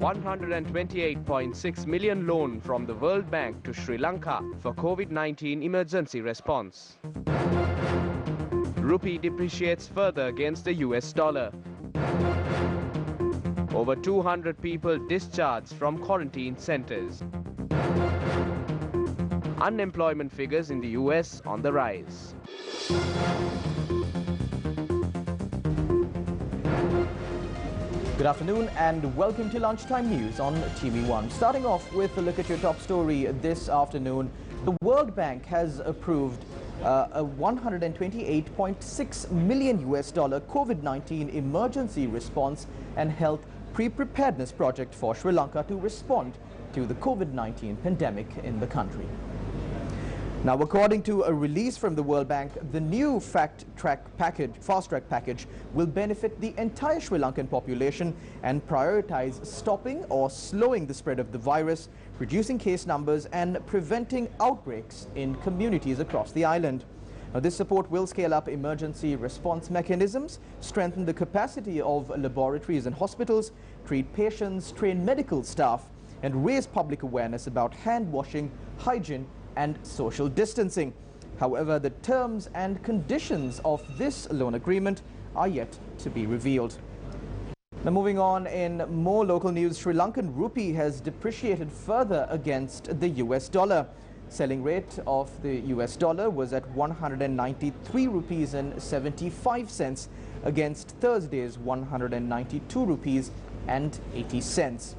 $128.6 million loan from the World Bank to Sri Lanka for COVID-19 emergency response. Rupee depreciates further against the US dollar. Over 200 people discharged from quarantine centers. Unemployment figures in the US on the rise. Good afternoon and welcome to Lunchtime News on TV1. Starting off with a look at your top story this afternoon. The World Bank has approved a $128.6 million COVID-19 emergency response and health pre-preparedness project for Sri Lanka to respond to the COVID-19 pandemic in the country. Now, according to a release from the World Bank, the new fast-track package will benefit the entire Sri Lankan population and prioritize stopping or slowing the spread of the virus, reducing case numbers and preventing outbreaks in communities across the island. Now, this support will scale up emergency response mechanisms, strengthen the capacity of laboratories and hospitals, treat patients, train medical staff, and raise public awareness about hand washing, hygiene, and social distancing. However, the terms and conditions of this loan agreement are yet to be revealed. Now, moving on, in more local news, Sri Lankan rupee has depreciated further against the US dollar. Selling rate of the US dollar was at 193 rupees and 75 cents against Thursday's 192 rupees and 80 cents.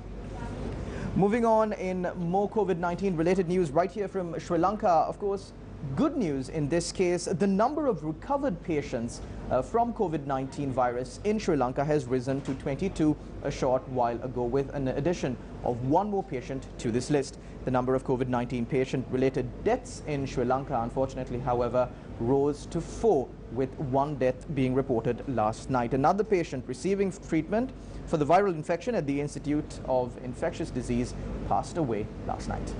Moving on, in more COVID-19 related news right here from Sri Lanka, of course, good news in this case. The number of recovered patients from COVID-19 virus in Sri Lanka has risen to 22 a short while ago, with an addition of one more patient to this list. The number of COVID-19 patient-related deaths in Sri Lanka, unfortunately, however, rose to 4, with one death being reported last night. Another patient receiving treatment for the viral infection at the Institute of Infectious Disease passed away last night.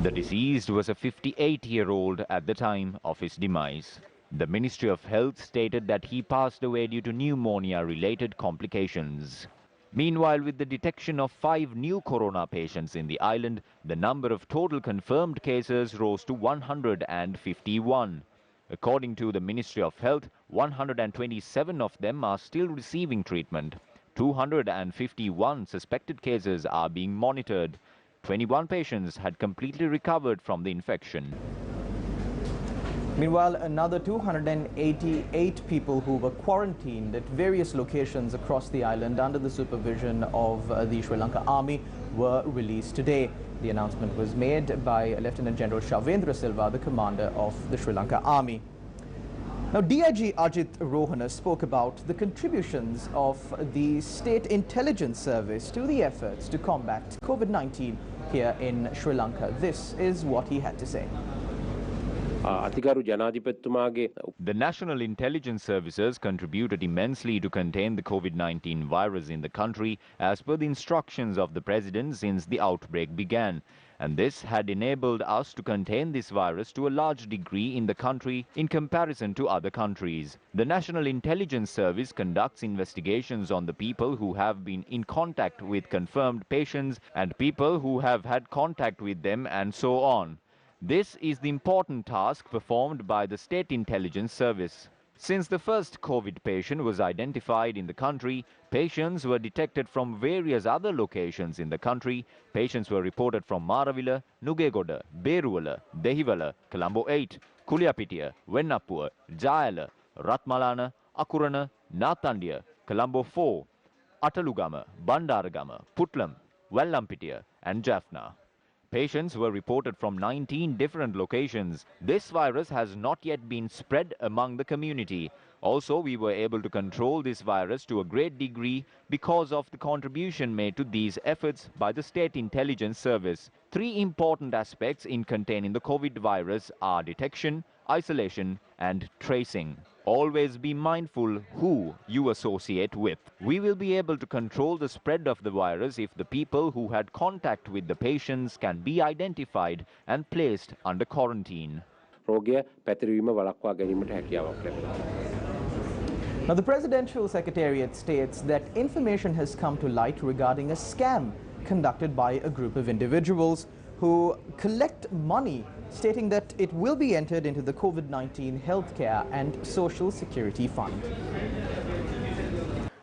The deceased was a 58-year-old at the time of his demise. The Ministry of Health stated that he passed away due to pneumonia-related complications. Meanwhile, with the detection of 5 new corona patients in the island, the number of total confirmed cases rose to 151. According to the Ministry of Health, 127 of them are still receiving treatment. 251 suspected cases are being monitored. 21 patients had completely recovered from the infection. Meanwhile, another 288 people who were quarantined at various locations across the island under the supervision of the Sri Lanka Army were released today. The announcement was made by Lieutenant General Shavendra Silva, the commander of the Sri Lanka Army. Now, DIG Ajit Rohana spoke about the contributions of the State Intelligence Service to the efforts to combat COVID-19 here in Sri Lanka. This is what he had to say. The National Intelligence Services contributed immensely to contain the COVID-19 virus in the country as per the instructions of the President since the outbreak began. And this had enabled us to contain this virus to a large degree in the country in comparison to other countries. The National Intelligence Service conducts investigations on the people who have been in contact with confirmed patients and people who have had contact with them and so on. This is the important task performed by the State Intelligence Service. Since the first COVID patient was identified in the country, patients were detected from various other locations in the country. Patients were reported from Maravila, Nugegoda, Beruwala, Dehiwala, Colombo 8, Kuliyapitiya, Wennapuwa, Jayala, Ratmalana, Akurana, Nathandiya, Colombo 4, Atalugama, Bandaragama, Putlam, Wellampitiya and Jaffna. Patients were reported from 19 different locations. This virus has not yet been spread among the community. Also, we were able to control this virus to a great degree because of the contribution made to these efforts by the State Intelligence Service. 3 important aspects in containing the COVID virus are detection, isolation and tracing. Always be mindful who you associate with. We will be able to control the spread of the virus if the people who had contact with the patients can be identified and placed under quarantine. Now, the Presidential Secretariat states that information has come to light regarding a scam conducted by a group of individuals who collect money, stating that it will be entered into the COVID-19 Healthcare and Social Security Fund.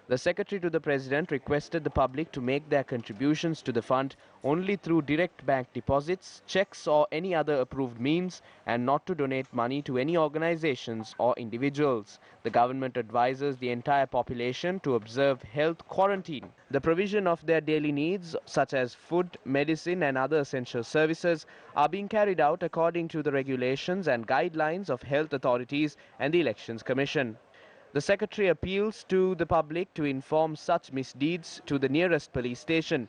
The Secretary to the President requested the public to make their contributions to the fund only through direct bank deposits, checks or any other approved means, and not to donate money to any organizations or individuals. The government advises the entire population to observe health quarantine. The provision of their daily needs, such as food, medicine and other essential services, are being carried out according to the regulations and guidelines of health authorities and the Elections Commission. The Secretary appeals to the public to inform such misdeeds to the nearest police station.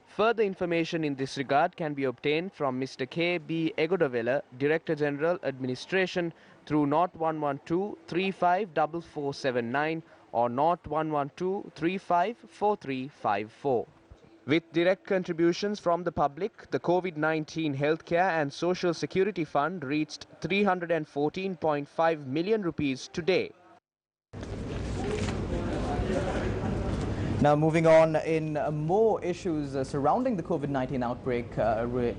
Further information in this regard can be obtained from Mr. K.B. Egodavela, Director General Administration, through 0112 354479 or 0112 354354. With direct contributions from the public, the COVID-19 Healthcare and Social Security Fund reached 314.5 million rupees today. Now, moving on in more issues surrounding the COVID-19 outbreak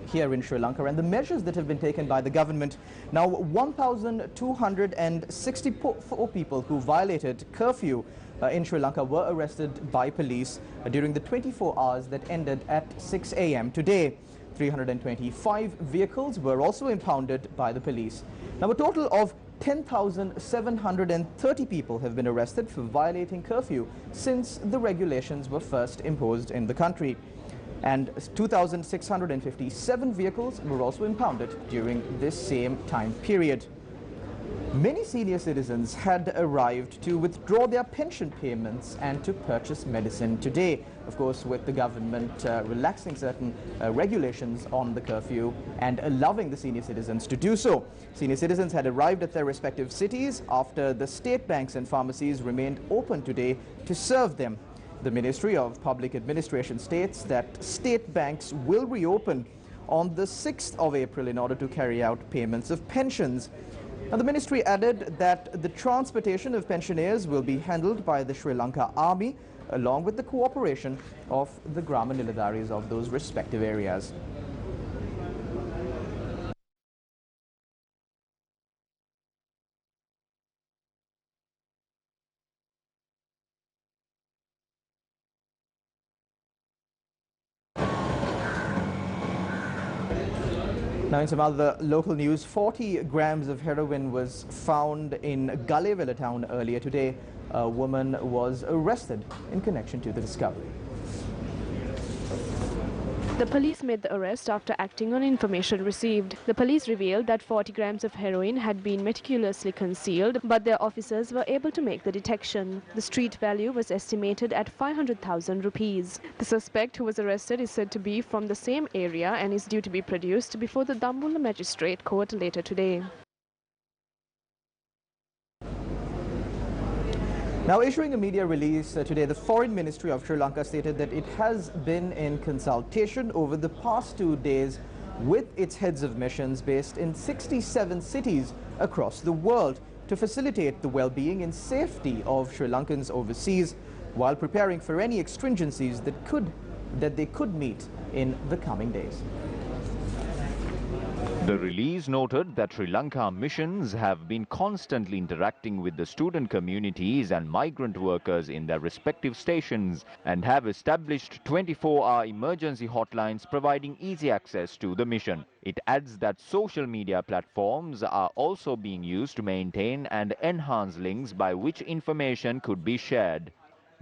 here in Sri Lanka and the measures that have been taken by the government. Now, 1,264 people who violated curfew in Sri Lanka were arrested by police during the 24 hours that ended at 6 a.m. today. 325 vehicles were also impounded by the police. Now, a total of 10,730 people have been arrested for violating curfew since the regulations were first imposed in the country. And 2,657 vehicles were also impounded during this same time period. Many senior citizens had arrived to withdraw their pension payments and to purchase medicine today. Of course, with the government relaxing certain regulations on the curfew and allowing the senior citizens to do so. Senior citizens had arrived at their respective cities after the state banks and pharmacies remained open today to serve them. The Ministry of Public Administration states that state banks will reopen on the 6th of April in order to carry out payments of pensions. Now, the ministry added that the transportation of pensioners will be handled by the Sri Lanka Army along with the cooperation of the Grama Niladaris of those respective areas. Now, in some other local news, 40 grams of heroin was found in Galevela town earlier today. A woman was arrested in connection to the discovery. The police made the arrest after acting on information received. The police revealed that 40 grams of heroin had been meticulously concealed, but their officers were able to make the detection. The street value was estimated at 500,000 rupees. The suspect who was arrested is said to be from the same area and is due to be produced before the Dambulla Magistrate Court later today. Now, issuing a media release today, the Foreign Ministry of Sri Lanka stated that it has been in consultation over the past 2 days with its heads of missions based in 67 cities across the world to facilitate the well-being and safety of Sri Lankans overseas while preparing for any exigencies that they could meet in the coming days. The release noted that Sri Lanka missions have been constantly interacting with the student communities and migrant workers in their respective stations and have established 24-hour emergency hotlines providing easy access to the mission. It adds that social media platforms are also being used to maintain and enhance links by which information could be shared.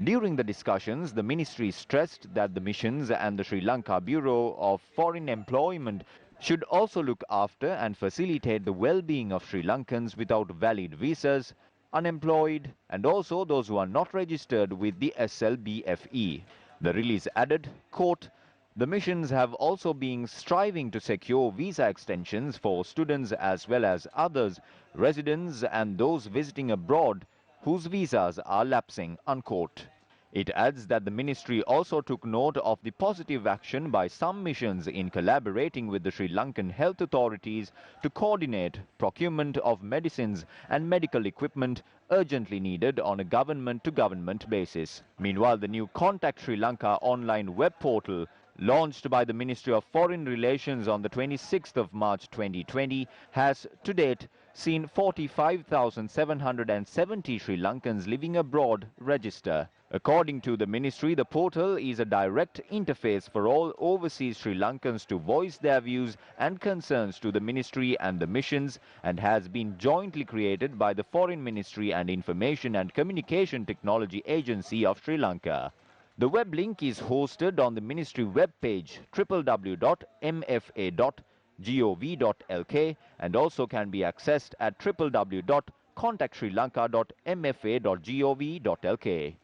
During the discussions, the ministry stressed that the missions and the Sri Lanka Bureau of Foreign Employment should also look after and facilitate the well-being of Sri Lankans without valid visas, unemployed, and also those who are not registered with the SLBFE. The release added, quote, "The missions have also been striving to secure visa extensions for students as well as others, residents and those visiting abroad whose visas are lapsing," unquote. It adds that the ministry also took note of the positive action by some missions in collaborating with the Sri Lankan health authorities to coordinate procurement of medicines and medical equipment urgently needed on a government-to-government basis. Meanwhile, the new Contact Sri Lanka online web portal launched by the Ministry of Foreign Relations on the 26th of March 2020 has to date seen 45,770 Sri Lankans living abroad register. According to the ministry, the portal is a direct interface for all overseas Sri Lankans to voice their views and concerns to the ministry and the missions, and has been jointly created by the Foreign Ministry and Information and Communication Technology Agency of Sri Lanka. The web link is hosted on the ministry webpage www.mfa.gov.lk and also can be accessed at www.contactsrilanka.mfa.gov.lk.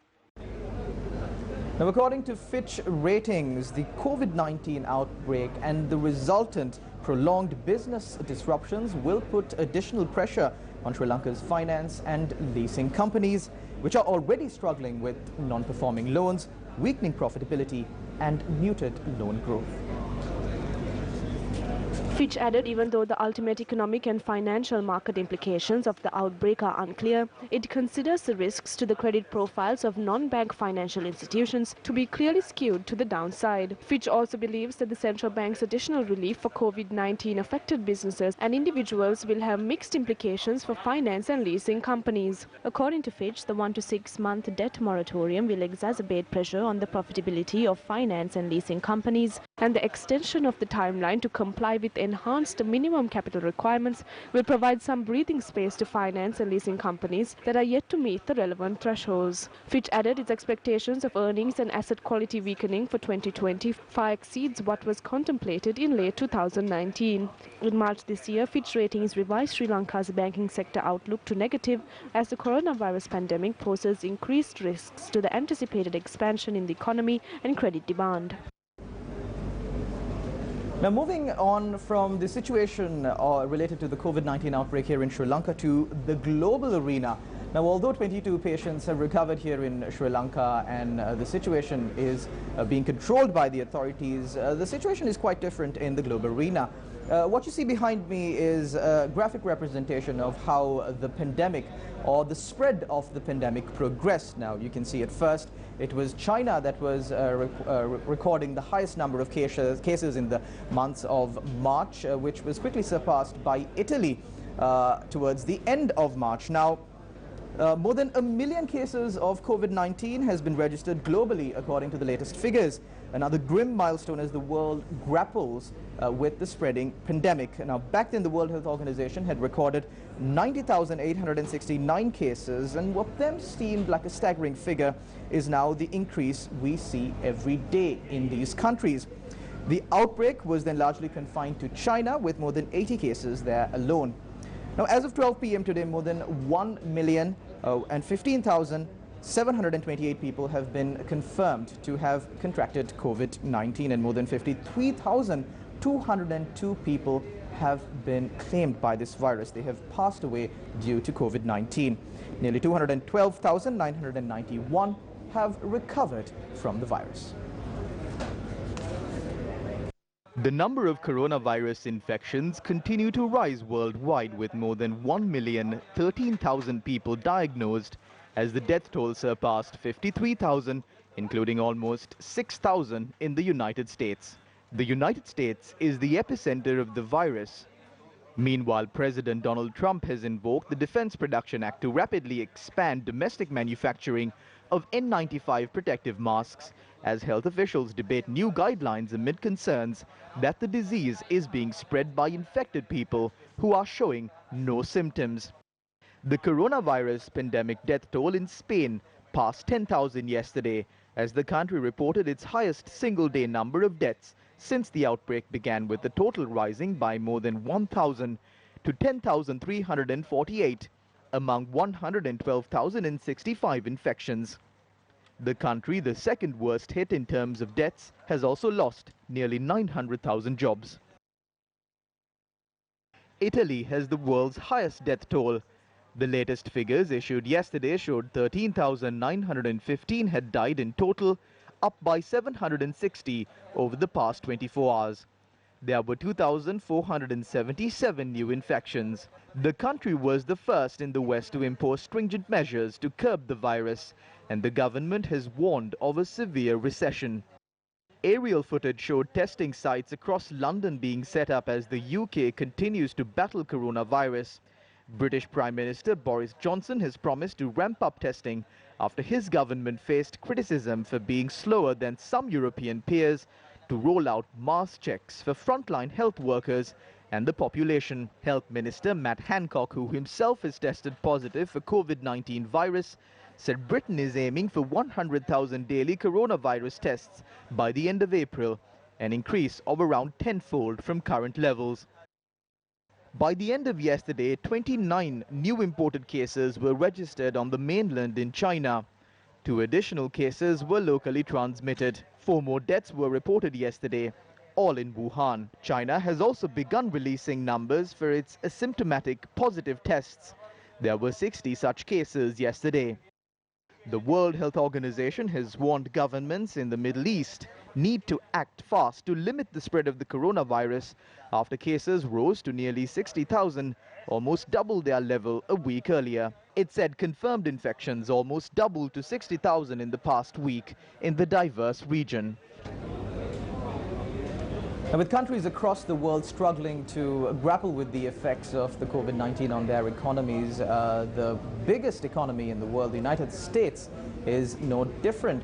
Now, according to Fitch Ratings, the COVID-19 outbreak and the resultant prolonged business disruptions will put additional pressure on Sri Lanka's finance and leasing companies, which are already struggling with non-performing loans, weakening profitability and muted loan growth. Fitch added, even though the ultimate economic and financial market implications of the outbreak are unclear, it considers the risks to the credit profiles of non-bank financial institutions to be clearly skewed to the downside. Fitch also believes that the central bank's additional relief for COVID-19 affected businesses and individuals will have mixed implications for finance and leasing companies. According to Fitch, the 1 to 6 month debt moratorium will exacerbate pressure on the profitability of finance and leasing companies, and the extension of the timeline to comply with enhanced minimum capital requirements will provide some breathing space to finance and leasing companies that are yet to meet the relevant thresholds. Fitch added its expectations of earnings and asset quality weakening for 2020 far exceeds what was contemplated in late 2019. In March this year, Fitch Ratings revised Sri Lanka's banking sector outlook to negative as the coronavirus pandemic poses increased risks to the anticipated expansion in the economy and credit demand. Now, moving on from the situation related to the COVID-19 outbreak here in Sri Lanka to the global arena. Now, although 22 patients have recovered here in Sri Lanka and the situation is being controlled by the authorities, the situation is quite different in the global arena. What you see behind me is a graphic representation of how the pandemic or the spread of the pandemic progressed. Now, you can see at first it was China that was recording the highest number of cases in the months of March, which was quickly surpassed by Italy towards the end of March. Now, more than 1 million cases of COVID-19 has been registered globally, according to the latest figures. Another grim milestone as the world grapples with the spreading pandemic. Now, back then, the World Health Organization had recorded 90,869 cases, and what then seemed like a staggering figure is now the increase we see every day in these countries. The outbreak was then largely confined to China, with more than 80 cases there alone. Now, as of 12 p.m. today, more than 1,015,728 people have been confirmed to have contracted COVID-19, and more than 53,202 people have been claimed by this virus. They have passed away due to COVID-19. Nearly 212,991 have recovered from the virus. The number of coronavirus infections continue to rise worldwide, with more than 1,013,000 people diagnosed, as the death toll surpassed 53,000, including almost 6,000 in the United States. The United States is the epicenter of the virus. Meanwhile, President Donald Trump has invoked the Defense Production Act to rapidly expand domestic manufacturing of N95 protective masks, as health officials debate new guidelines amid concerns that the disease is being spread by infected people who are showing no symptoms. The coronavirus pandemic death toll in Spain passed 10,000 yesterday, as the country reported its highest single-day number of deaths since the outbreak began, with the total rising by more than 1,000 to 10,348 among 112,065 infections. The country, the second worst hit in terms of deaths, has also lost nearly 900,000 jobs. Italy has the world's highest death toll, The latest figures issued yesterday showed 13,915 had died in total, up by 760 over the past 24 hours. There were 2,477 new infections. The country was the first in the West to impose stringent measures to curb the virus, and the government has warned of a severe recession. Aerial footage showed testing sites across London being set up as the UK continues to battle coronavirus. British Prime Minister Boris Johnson has promised to ramp up testing after his government faced criticism for being slower than some European peers to roll out mass checks for frontline health workers and the population. Health Minister Matt Hancock, who himself has tested positive for COVID-19 virus, said Britain is aiming for 100,000 daily coronavirus tests by the end of April, an increase of around tenfold from current levels. By the end of yesterday, 29 new imported cases were registered on the mainland in China. 2 additional cases were locally transmitted. 4 more deaths were reported yesterday, all in Wuhan. China has also begun releasing numbers for its asymptomatic positive tests. There were 60 such cases yesterday. The World Health Organization has warned governments in the Middle East need to act fast to limit the spread of the coronavirus after cases rose to nearly 60,000, almost double their level a week earlier. It said confirmed infections almost doubled to 60,000 in the past week in the diverse region. And with countries across the world struggling to grapple with the effects of the COVID-19 on their economies, the biggest economy in the world, the United States, is no different.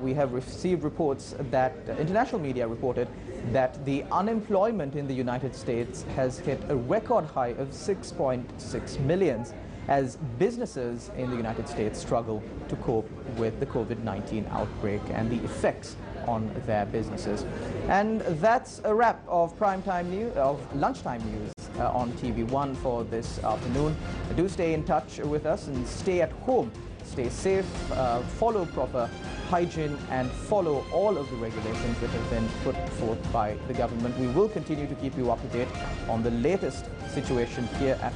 We have received reports that international media reported that the unemployment in the United States has hit a record high of 6.6 million as businesses in the United States struggle to cope with the COVID-19 outbreak and the effects on their businesses. And that's a wrap of primetime news, of lunchtime news on TV1 for this afternoon. Do stay in touch with us and stay at home. Stay safe, follow proper hygiene and follow all of the regulations that have been put forth by the government. We will continue to keep you up to date on the latest situation here at